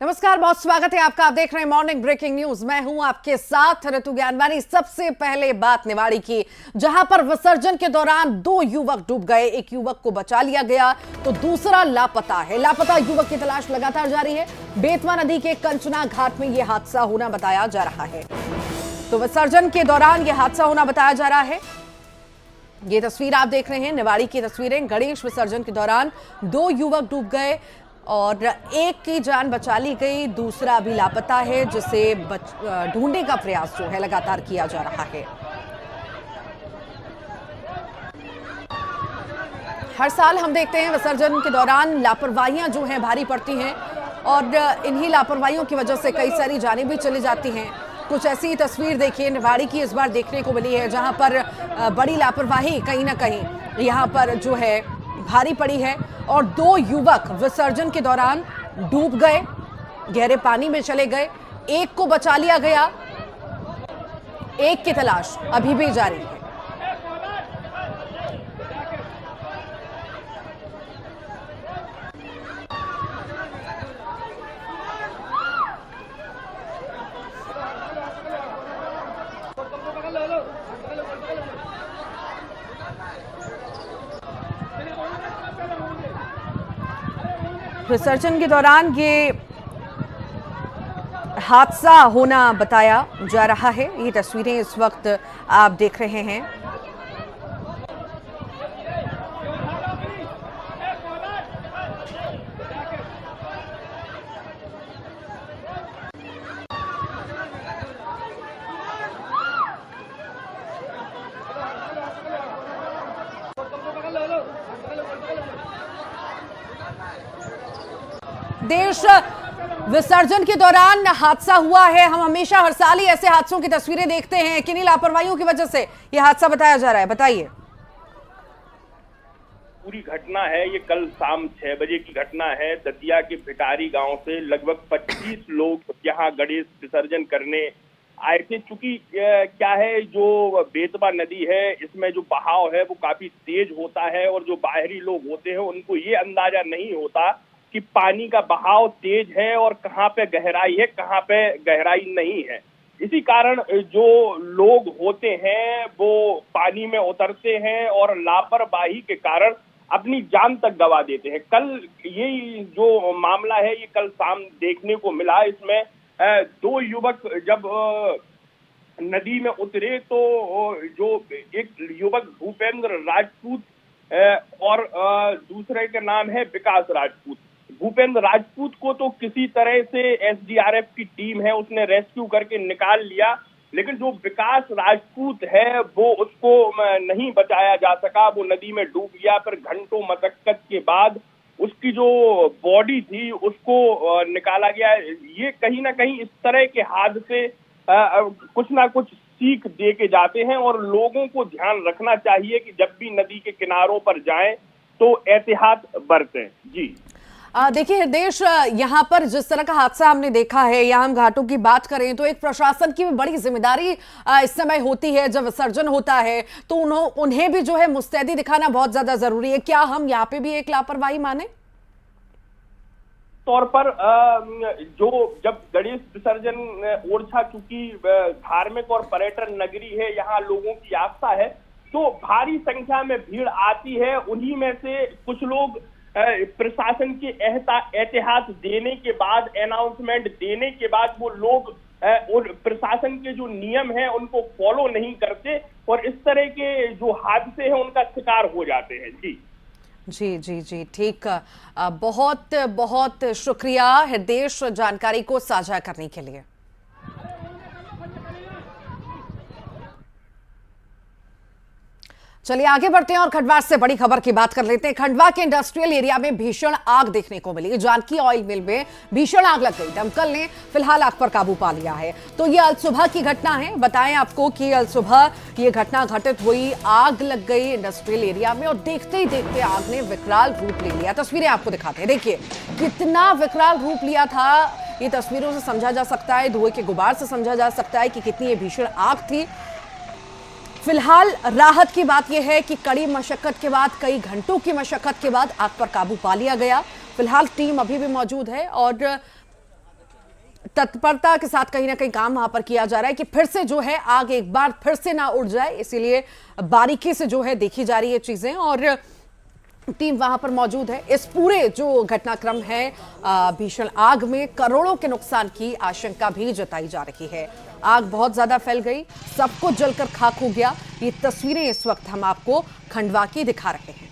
नमस्कार, बहुत स्वागत है आपका। आप देख रहे हैं मॉर्निंग ब्रेकिंग न्यूज। मैं हूं आपके साथ ऋतु ज्ञानवानी। सबसे पहले बात निवाड़ी की, जहां पर विसर्जन के दौरान 2 युवक डूब गए। एक युवक को बचा लिया गया तो दूसरा लापता है। लापता युवक की तलाश लगातार जारी है। बेतवा नदी के कंचना घाट में यह हादसा होना बताया जा रहा है। तो विसर्जन के दौरान यह हादसा होना बताया जा रहा है। ये तस्वीर आप देख रहे हैं, निवाड़ी की तस्वीरें। गणेश विसर्जन के दौरान 2 युवक डूब गए और एक की जान बचा ली गई, दूसरा अभी लापता है, जिसे ढूंढने का प्रयास जो है लगातार किया जा रहा है। हर साल हम देखते हैं विसर्जन के दौरान लापरवाहियां जो हैं भारी पड़ती हैं और इन्हीं लापरवाहियों की वजह से कई सारी जानें भी चली जाती हैं। कुछ ऐसी तस्वीर देखिए निवाड़ी की इस बार देखने को मिली है, जहां पर बड़ी लापरवाही कहीं ना कहीं यहां पर जो है भारी पड़ी है और 2 युवक विसर्जन के दौरान डूब गए, गहरे पानी में चले गए। एक को बचा लिया गया, एक की तलाश अभी भी जारी है। विसर्जन के दौरान ये हादसा होना बताया जा रहा है। ये तस्वीरें इस वक्त आप देख रहे हैं। देश विसर्जन के दौरान हादसा हुआ है। हम हमेशा हर साल ही ऐसे हादसों की तस्वीरें देखते हैं। किन्हीं लापरवाहियों की वजह से यह हादसा बताया जा रहा है। बताइए। पूरी घटना है, ये कल शाम 6 बजे की घटना है। दतिया के भिटारी गांव से लगभग 25 लोग यहाँ गणेश विसर्जन करने आए थे। चूंकि क्या है, जो बेतवा नदी है इसमें जो बहाव है वो काफी तेज होता है और जो बाहरी लोग होते हैं उनको ये अंदाजा नहीं होता कि पानी का बहाव तेज है और कहाँ पे गहराई है, कहाँ पे गहराई नहीं है। इसी कारण जो लोग होते हैं वो पानी में उतरते हैं और लापरवाही के कारण अपनी जान तक गंवा देते हैं। कल ये जो मामला है ये कल शाम देखने को मिला। इसमें 2 युवक जब नदी में उतरे तो जो एक युवक भूपेंद्र राजपूत और दूसरे का नाम है विकास राजपूत। भूपेंद्र राजपूत को तो किसी तरह से एसडीआरएफ की टीम है उसने रेस्क्यू करके निकाल लिया, लेकिन जो विकास राजपूत है वो उसको नहीं बचाया जा सका। वो नदी में डूब गया। फिर घंटों मशक्कत के बाद उसकी जो बॉडी थी उसको निकाला गया। ये कहीं ना कहीं इस तरह के हादसे कुछ ना कुछ सीख दे के जाते हैं और लोगों को ध्यान रखना चाहिए कि जब भी नदी के किनारों पर जाएं तो एहतियात बरतें। जी देखिए हृदेश, यहाँ पर जिस तरह का हादसा हमने देखा है, यहाँ हम घाटों की बात करें तो एक प्रशासन की भी बड़ी जिम्मेदारी इस समय होती है। जब विसर्जन होता है तो उन्हें भी जो है मुस्तैदी दिखाना बहुत ज्यादा जरूरी है। क्या हम यहाँ पे भी एक लापरवाही माने? तौर पर जो जब गणेश विसर्जन ओरछा चूंकि धार्मिक और पर्यटन नगरी है, यहाँ लोगों की आस्था है, तो भारी संख्या में भीड़ आती है। उन्हीं में से कुछ लोग प्रशासन के एहतियात देने के बाद, अनाउंसमेंट देने के बाद वो लोग और प्रशासन के जो नियम हैं उनको फॉलो नहीं करते और इस तरह के जो हादसे हैं उनका शिकार हो जाते हैं। जी जी जी जी, ठीक। बहुत बहुत शुक्रिया हृदेश जानकारी को साझा करने के लिए। चलिए आगे बढ़ते हैं और खंडवा से बड़ी खबर की बात कर लेते हैं। खंडवा के इंडस्ट्रियल एरिया में भीषण आग देखने को मिली। जानकी ऑयल मिल में भीषण आग लग गई। दमकल ने फिलहाल आग पर काबू पा लिया है। तो ये अल सुबह की घटना है। बताएं आपको कि अल सुबह ये घटना घटित हुई। आग लग गई इंडस्ट्रियल एरिया में और देखते ही देखते आग ने विकराल रूप ले लिया। तस्वीरें आपको दिखाते हैं, देखिए कितना विकराल रूप लिया था। ये तस्वीरों से समझा जा सकता है, धुएं के गुबार से समझा जा सकता है कि कितनी ये भीषण आग थी। फिलहाल राहत की बात यह है कि कड़ी मशक्कत के बाद, कई घंटों की मशक्कत के बाद आग पर काबू पा लिया गया। फिलहाल टीम अभी भी मौजूद है और तत्परता के साथ कहीं ना कहीं काम वहां पर किया जा रहा है कि फिर से जो है आग एक बार फिर से ना उड़ जाए, इसीलिए बारीकी से जो है देखी जा रही है चीजें, और टीम वहां पर मौजूद है। इस पूरे जो घटनाक्रम है, भीषण आग में करोड़ों के नुकसान की आशंका भी जताई जा रही है। आग बहुत ज्यादा फैल गई, सब कुछ जलकर खाक हो गया। ये तस्वीरें इस वक्त हम आपको खंडवा की दिखा रहे हैं।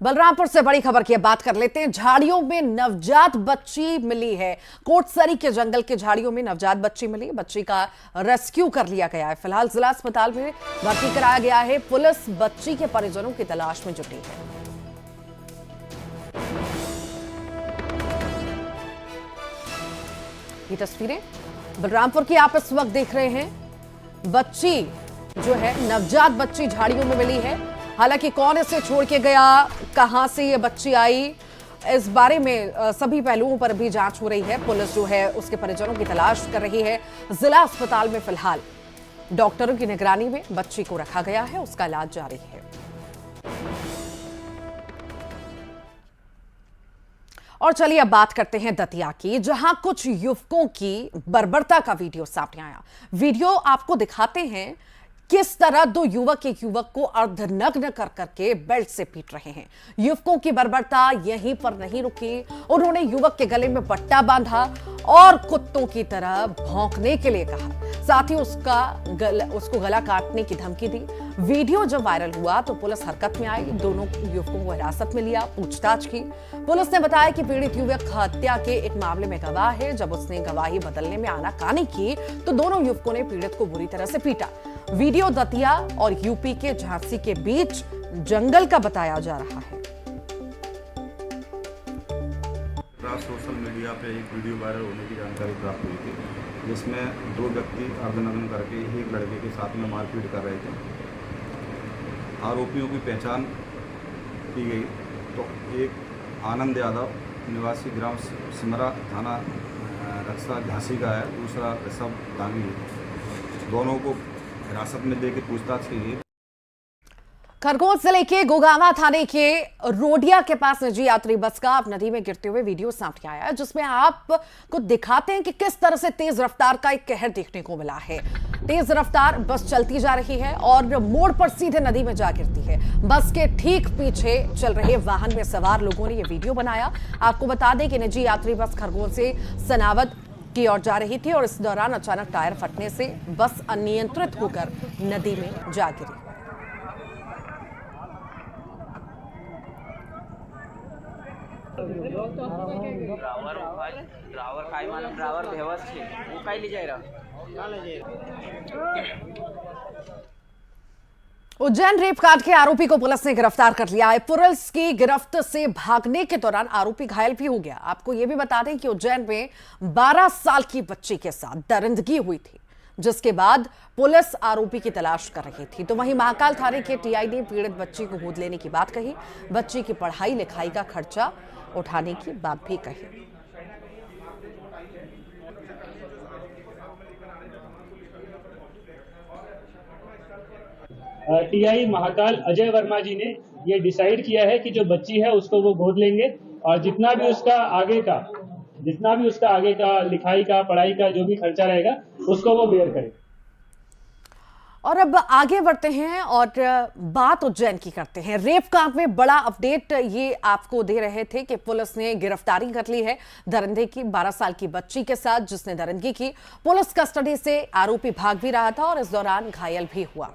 बलरामपुर से बड़ी खबर की बात कर लेते हैं। झाड़ियों में नवजात बच्ची मिली है। कोटसरी के जंगल के झाड़ियों में नवजात बच्ची मिली। बच्ची का रेस्क्यू कर लिया गया है। फिलहाल जिला अस्पताल में भर्ती कराया गया है। पुलिस बच्ची के परिजनों की तलाश में जुटी है। ये तस्वीरें बलरामपुर की आप इस वक्त देख रहे हैं। बच्ची जो है, नवजात बच्ची झाड़ियों में मिली है। हालांकि कौन इसे छोड़ के गया, कहां से ये बच्ची आई, इस बारे में सभी पहलुओं पर भी जांच हो रही है। पुलिस जो है उसके परिजनों की तलाश कर रही है। जिला अस्पताल में फिलहाल डॉक्टरों की निगरानी में बच्ची को रखा गया है, उसका इलाज जारी है। और चलिए अब बात करते हैं दतिया की, जहां कुछ युवकों की बर्बरता का वीडियो सामने आया। वीडियो आपको दिखाते हैं किस तरह दो युवक एक युवक को अर्धनग्न कर करके बेल्ट से पीट रहे हैं। युवकों की बर्बरता यहीं पर नहीं रुकी, उन्होंने युवक के गले में पट्टा बांधा और कुत्तों की तरह भौंकने के लिए कहा। साथ ही उसको गला काटने की धमकी दी। वीडियो जब वायरल हुआ तो पुलिस हरकत में आई, दोनों युवकों को हिरासत में लिया, पूछताछ की। पुलिस ने बताया कि पीड़ित युवक हत्या के एक मामले में गवाह है। जब उसने गवाही बदलने में आनाकानी की तो दोनों युवकों ने पीड़ित को बुरी तरह से पीटा। वीडियो दतिया और यूपी के झांसी के बीच जंगल का बताया जा रहा है। सोशल मीडिया पे एक वीडियो वायरल होने की जानकारी प्राप्त हुई थी, जिसमें दो व्यक्ति अर्धनग्न करके एक लड़के के साथ में मारपीट कर रहे थे। आरोपियों की पहचान की गई तो एक आनंद यादव निवासी ग्राम सिमरा थाना रक्षा झांसी का है, दूसरा ऋषभ दांगी है। दोनों को हिरासत में लेकर पूछताछ की गई। खरगोन जिले के गोगावा थाने के रोडिया के पास निजी यात्री बस का अब नदी में गिरते हुए वीडियो सामने आया है, जिसमें आपको दिखाते हैं कि किस तरह से तेज रफ्तार का एक कहर देखने को मिला है। तेज रफ्तार बस चलती जा रही है और मोड़ पर सीधे नदी में जा गिरती है। बस के ठीक पीछे चल रहे वाहन में सवार लोगों ने यह वीडियो बनाया। आपको बता दें कि निजी यात्री बस खरगोन से सनावद की ओर जा रही थी और इस दौरान अचानक टायर फटने से बस अनियंत्रित होकर नदी में जा गिरी। ड्राइवर काय मालूम, ड्राइवर बेहोश थे, वो काय ले जाए रहा। उज्जैन रेप कांड के आरोपी को पुलिस ने गिरफ्तार कर लिया है। पुलिस की गिरफ्त से भागने के दौरान आरोपी घायल भी हो गया। आपको यह भी बता दें कि उज्जैन में 12 साल की बच्ची के साथ दरिंदगी हुई थी, जिसके बाद पुलिस आरोपी की तलाश कर रही थी। तो वहीं महाकाल थाने के टीआई ने पीड़ित बच्ची को गोद लेने की बात कही, बच्ची की पढ़ाई लिखाई का खर्चा उठाने की बात भी कही। टीआई महाकाल अजय वर्मा जी ने ये डिसाइड किया है कि जो बच्ची है उसको वो गोद लेंगे और जितना भी उसका आगे का लिखाई का पढ़ाई का जो भी खर्चा रहेगा उसको वो बेयर करें। और अब आगे बढ़ते हैं और बात उज्जैन की करते हैं। रेप कांड में बड़ा अपडेट ये आपको दे रहे थे कि पुलिस ने गिरफ्तारी कर ली है दरिंदे की 12 साल की बच्ची के साथ, जिसने दरिंदगी की। पुलिस कस्टडी से आरोपी भाग भी रहा था और इस दौरान घायल भी हुआ।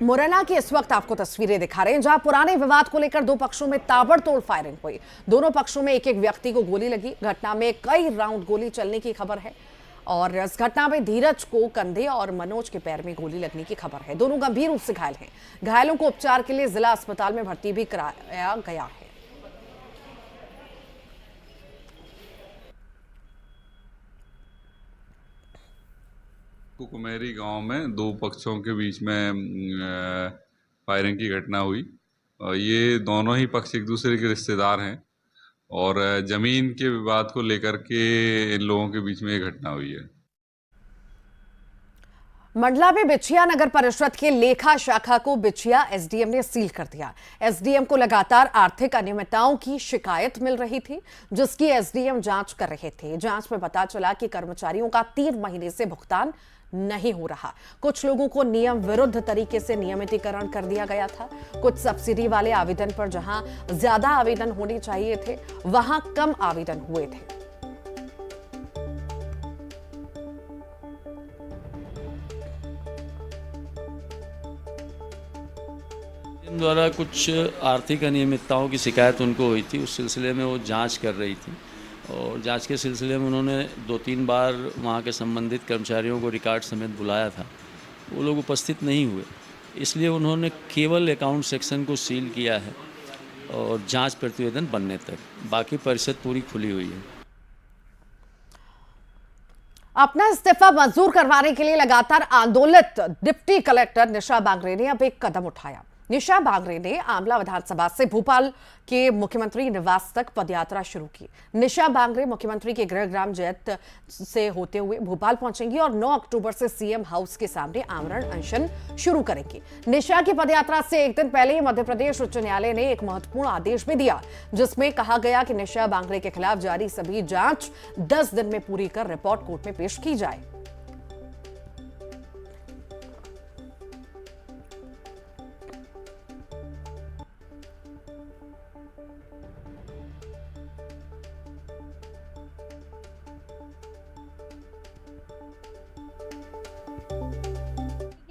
मुरैना की इस वक्त आपको तस्वीरें दिखा रहे हैं, जहां पुराने विवाद को लेकर दो पक्षों में ताबड़तोड़ फायरिंग हुई। दोनों पक्षों में एक एक व्यक्ति को गोली लगी। घटना में कई राउंड गोली चलने की खबर है और इस घटना में धीरज को कंधे और मनोज के पैर में गोली लगने की खबर है। दोनों गंभीर रूप से घायल हैं। घायलों को उपचार के लिए जिला अस्पताल में भर्ती भी कराया गया है। कुकुमेरी गांव में दो पक्षों के बीच में फायरिंग की घटना हुई। ये दोनों ही पक्ष एक दूसरे के रिश्तेदार हैं और जमीन के विवाद को लेकर के इन लोगों के बीच में ये घटना हुई है। मंडला में बिछिया नगर परिषद के लेखा शाखा को बिछिया एसडीएम ने सील कर दिया। एसडीएम को लगातार आर्थिक अनियमितताओं की शिकायत मिल रही थी, जिसकी एसडीएम जांच कर रहे थे। जांच में पता चला कि कर्मचारियों का 3 महीने से भुगतान नहीं हो रहा। कुछ लोगों को नियम विरुद्ध तरीके से नियमितीकरण कर दिया गया था। कुछ सब्सिडी वाले आवेदन पर जहां ज्यादा आवेदन होने चाहिए थे, वहां कम आवेदन हुए थे। द्वारा कुछ आर्थिक अनियमितताओं की शिकायत उनको हुई थी। उस सिलसिले में वो जांच कर रही थी और जांच के सिलसिले में उन्होंने 2-3 बार वहाँ के संबंधित कर्मचारियों को रिकॉर्ड समेत बुलाया था। वो लोग उपस्थित नहीं हुए, इसलिए उन्होंने केवल अकाउंट सेक्शन को सील किया है और जांच प्रतिवेदन बनने तक। बाकी परिषद पूरी खुली हुई है। अपना इस्तीफा मंजूर करवाने के लिए लगातार आंदोलित डिप्टी कलेक्टर निशा बांगरे ने अब एक कदम उठाया। निशा बांगरे ने आमला विधानसभा से भोपाल के मुख्यमंत्री निवास तक पदयात्रा शुरू की। निशा बांगरे मुख्यमंत्री के गृह ग्राम जैत से होते हुए भोपाल पहुंचेंगी और 9 अक्टूबर से सीएम हाउस के सामने आमरण अनशन शुरू करेंगी। निशा की पदयात्रा से एक दिन पहले ही मध्य प्रदेश उच्च न्यायालय ने एक महत्वपूर्ण आदेश भी दिया, जिसमें कहा गया कि निशा बांगरे के खिलाफ जारी सभी जांच 10 दिन में पूरी कर रिपोर्ट कोर्ट में पेश की जाए।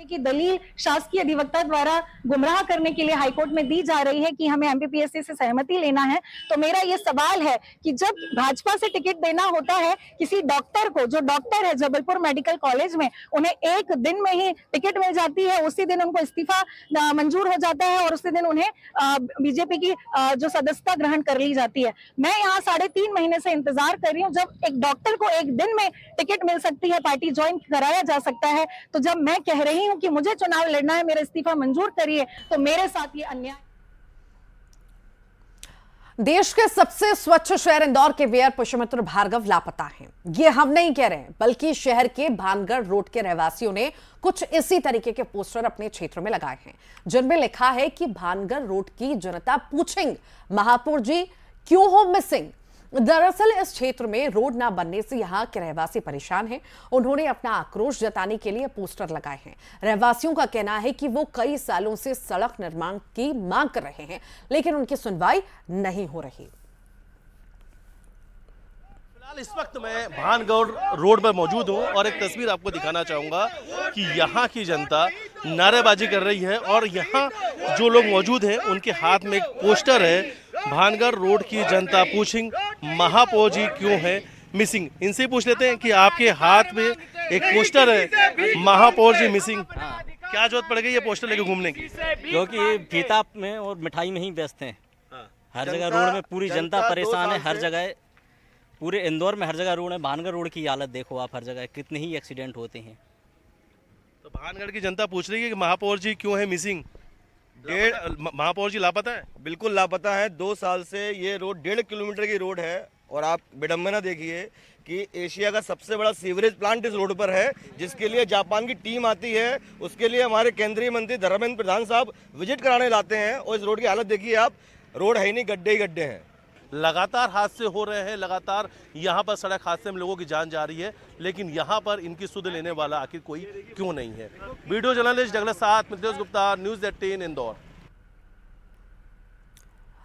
की दलील शासकीय अधिवक्ता द्वारा गुमराह करने के लिए हाईकोर्ट में दी जा रही है कि हमें एमपीपीएससी से सहमति लेना है। तो मेरा ये सवाल है कि जब भाजपा से टिकट देना होता है किसी डॉक्टर को, जो डॉक्टर है जबलपुर मेडिकल कॉलेज में, उन्हें एक दिन में ही टिकट मिल जाती है, उसी दिन उनको इस्तीफा मंजूर हो जाता है और उसी दिन उन्हें बीजेपी की जो सदस्यता ग्रहण कर ली जाती है। मैं यहाँ 3.5 महीने से इंतजार कर रही हूँ। जब एक डॉक्टर को एक दिन में टिकट मिल सकती है, पार्टी ज्वाइन कराया जा सकता है, तो जब मैं कह रही हूँ कि मुझे चुनाव लड़ना है, मेरा इस्तीफा मंजूर करिए, तो मेरे साथ ये अन्याय। देश के सबसे स्वच्छ शहर इंदौर के मेयर पुष्यमित्र भार्गव लापता हैं। ये हम नहीं कह रहे हैं, बल्कि शहर के भानगढ़ रोड के रहवासियों ने कुछ इसी तरीके के पोस्टर अपने क्षेत्र में लगाए हैं, जिनमें लिखा है कि भानगढ़ रोड की जनता पूछेंगे, महापौर जी क्यों हो मिसिंग। दरअसल इस क्षेत्र में रोड ना बनने से यहाँ के रहवासी परेशान हैं। उन्होंने अपना आक्रोश जताने के लिए पोस्टर लगाए हैं। रहवासियों का कहना है कि वो कई सालों से सड़क निर्माण की मांग कर रहे हैं, लेकिन उनकी सुनवाई नहीं हो रही। फिलहाल इस वक्त मैं भानगढ़ रोड पर मौजूद हूं और एक तस्वीर आपको दिखाना चाहूंगा कि यहाँ की जनता नारेबाजी कर रही है और यहाँ जो लोग मौजूद हैं उनके हाथ में एक पोस्टर है, भानगढ़ रोड की जनता पूछिंग, महापौर जी क्यों है मिसिंग। इनसे पूछ लेते हैं कि आपके हाथ में एक पोस्टर है, महापौर जी मिसिंग, क्या जरूरत पड़ गई ये पोस्टर लेके घूमने की? क्योंकि फीता में और मिठाई में ही व्यस्त हैं। हर जगह रोड में पूरी जनता परेशान है। हर जगह पूरे इंदौर में हर जगह रोड है। भानगढ़ रोड की हालत देखो आप, हर जगह कितने ही एक्सीडेंट होते हैं। तो भानगढ़ की जनता पूछ रही है कि महापौर जी क्यों है मिसिंग। महापौर जी लापता है? बिल्कुल लापता है। 2 साल से ये रोड 1.5 किलोमीटर की रोड है और आप विडम्बना देखिए कि एशिया का सबसे बड़ा सीवरेज प्लांट इस रोड पर है, जिसके लिए जापान की टीम आती है। उसके लिए हमारे केंद्रीय मंत्री धर्मेंद्र प्रधान साहब विजिट कराने लाते हैं और इस रोड की हालत देखिए आप, रोड है ही नहीं, गड्ढे ही गड्ढे हैं। लगातार हादसे हो रहे हैं, लगातार यहाँ पर सड़क हादसे में लोगों की जान जा रही है, लेकिन यहाँ पर इनकी सुध लेने वाला आखिर कोई क्यों नहीं है। वीडियो जर्नलिस्ट जगलत साथ मितेश गुप्ता, न्यूज़ 18 इंदौर।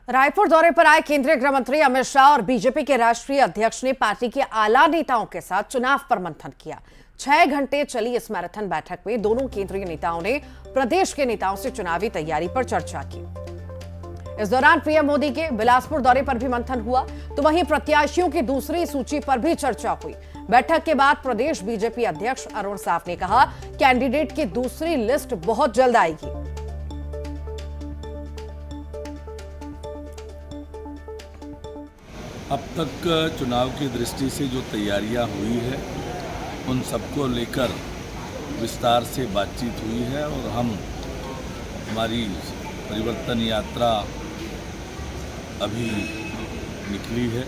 रायपुर दौरे पर आए केंद्रीय गृह मंत्री अमित शाह और बीजेपी के राष्ट्रीय अध्यक्ष ने पार्टी के आला नेताओं के साथ चुनाव पर मंथन किया। 6 घंटे चली इस मैराथन बैठक में दोनों केंद्रीय नेताओं ने प्रदेश के नेताओं से चुनावी तैयारी पर चर्चा की। इस दौरान पीएम मोदी के बिलासपुर दौरे पर भी मंथन हुआ, तो वहीं प्रत्याशियों की दूसरी सूची पर भी चर्चा हुई। बैठक के बाद प्रदेश बीजेपी अध्यक्ष अरुण साफ ने कहा, कैंडिडेट की दूसरी लिस्ट बहुत जल्द आएगी। अब तक चुनाव की दृष्टि से जो तैयारियां हुई है उन सबको लेकर विस्तार से बातचीत हुई है और हमारी परिवर्तन यात्रा अभी निकली है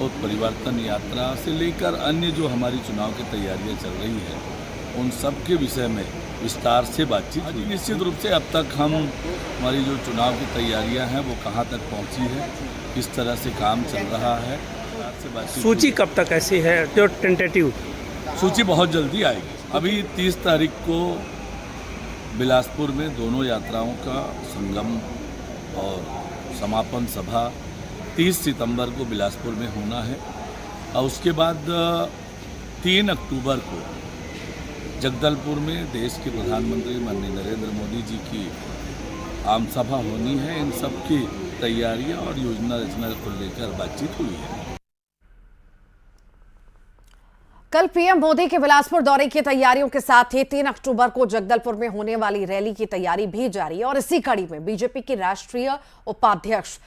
और परिवर्तन यात्रा से लेकर अन्य जो हमारी चुनाव की तैयारियां चल रही है उन सब के विषय में विस्तार से बातचीत हुई। निश्चित रूप से अब तक हमारी जो चुनाव की तैयारियां हैं वो कहां तक पहुंची है, किस तरह से काम चल रहा है, सूची कब तक ऐसी है जो टेंटेटिव? सूची बहुत जल्दी आएगी। अभी 30 तारीख को बिलासपुर में दोनों यात्राओं का संगम और समापन सभा 30 सितंबर को बिलासपुर में होना है और उसके बाद 3 अक्टूबर को जगदलपुर में देश के प्रधानमंत्री माननीय नरेंद्र मोदी जी की आम सभा होनी है। इन सब की तैयारियां और योजना रचना को लेकर बातचीत हुई है। कल पीएम मोदी के बिलासपुर दौरे की तैयारियों के साथ ही 3 अक्टूबर को जगदलपुर में होने वाली रैली की तैयारी भी जारी है और इसी कड़ी में बीजेपी की राष्ट्रीय उपाध्यक्ष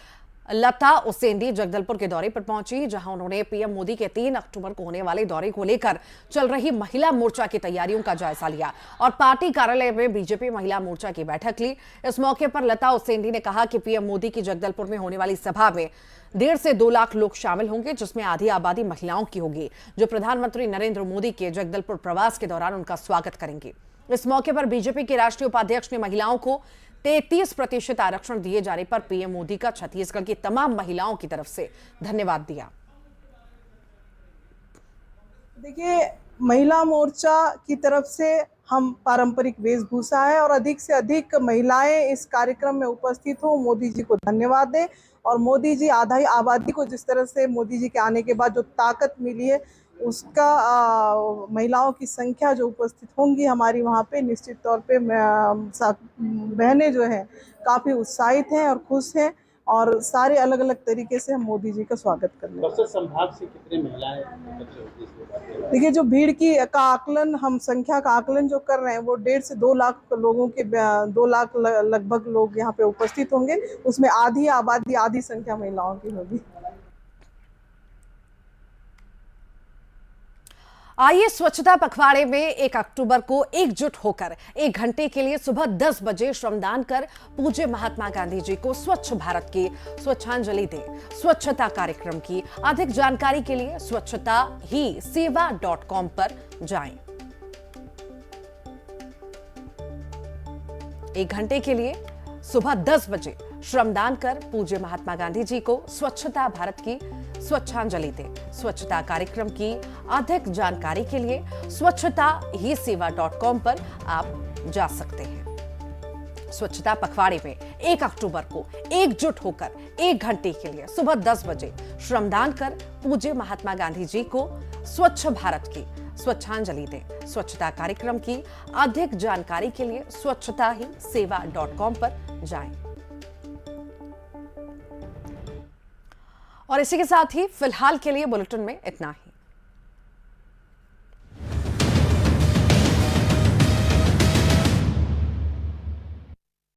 लता उसेंडी जगदलपुर के दौरे पर पहुंची, जहां उन्होंने पीएम मोदी के 3 अक्टूबर को होने वाले दौरे को लेकर चल रही महिला मोर्चा की तैयारियों का जायजा लिया और पार्टी कार्यालय में बीजेपी महिला मोर्चा की बैठक ली। इस मौके पर लता उसेंडी ने कहा कि पीएम मोदी की जगदलपुर में होने वाली सभा में 1.5 से 2 लाख लोग शामिल होंगे, जिसमें आधी आबादी महिलाओं की होगी, जो प्रधानमंत्री नरेंद्र मोदी के जगदलपुर प्रवास के दौरान उनका स्वागत करेंगी। इस मौके पर बीजेपी के राष्ट्रीय उपाध्यक्ष ने महिलाओं को 33% आरक्षण दिए जाने पर पीएम मोदी का छत्तीसगढ़ की तमाम महिलाओं की तरफ से धन्यवाद दिया। देखिए, महिला मोर्चा की तरफ से हम पारंपरिक वेशभूषा है और अधिक से अधिक महिलाएं इस कार्यक्रम में उपस्थित हो, मोदी जी को धन्यवाद दें और मोदी जी आधी आबादी को जिस तरह से मोदी जी के आने के बाद जो ताकत मिली है उसका महिलाओं की संख्या जो उपस्थित होंगी हमारी वहाँ पे, निश्चित तौर पे बहनें जो हैं काफ़ी उत्साहित हैं और खुश हैं और सारे अलग अलग तरीके से हम मोदी जी का स्वागत कर रहे हैं। संभाग से कितने महिलाएं? देखिए, जो भीड़ की का आकलन, हम संख्या का आकलन जो कर रहे हैं वो 1.5 से 2 लाख लोगों के 2 लाख लगभग लोग यहाँ पे उपस्थित होंगे। उसमें आधी आबादी, आधी संख्या महिलाओं की होगी। आइए स्वच्छता पखवाड़े में 1 अक्टूबर को एकजुट होकर 1 घंटे के लिए सुबह 10 बजे श्रमदान कर पूज्य महात्मा गांधी जी को स्वच्छ भारत की स्वच्छांजलि दें। स्वच्छता कार्यक्रम की अधिक जानकारी के लिए स्वच्छता ही सेवा.com पर जाएं। 1 घंटे के लिए सुबह 10 बजे श्रमदान कर पूज्य महात्मा गांधी जी को स्वच्छता भारत की स्वच्छांजलि दें। स्वच्छता कार्यक्रम की अधिक जानकारी के लिए स्वच्छता ही सेवा.com पर आप जा सकते हैं। स्वच्छता पखवाड़े में 1 अक्टूबर को एकजुट होकर 1 घंटे के लिए सुबह 10 बजे श्रमदान कर पूज्य महात्मा गांधी जी को स्वच्छ भारत की स्वच्छांजलि दें। स्वच्छता कार्यक्रम की अधिक जानकारी के लिए स्वच्छता ही सेवा.com पर जाएं। और इसी के साथ ही फिलहाल के लिए बुलेटिन में इतना ही।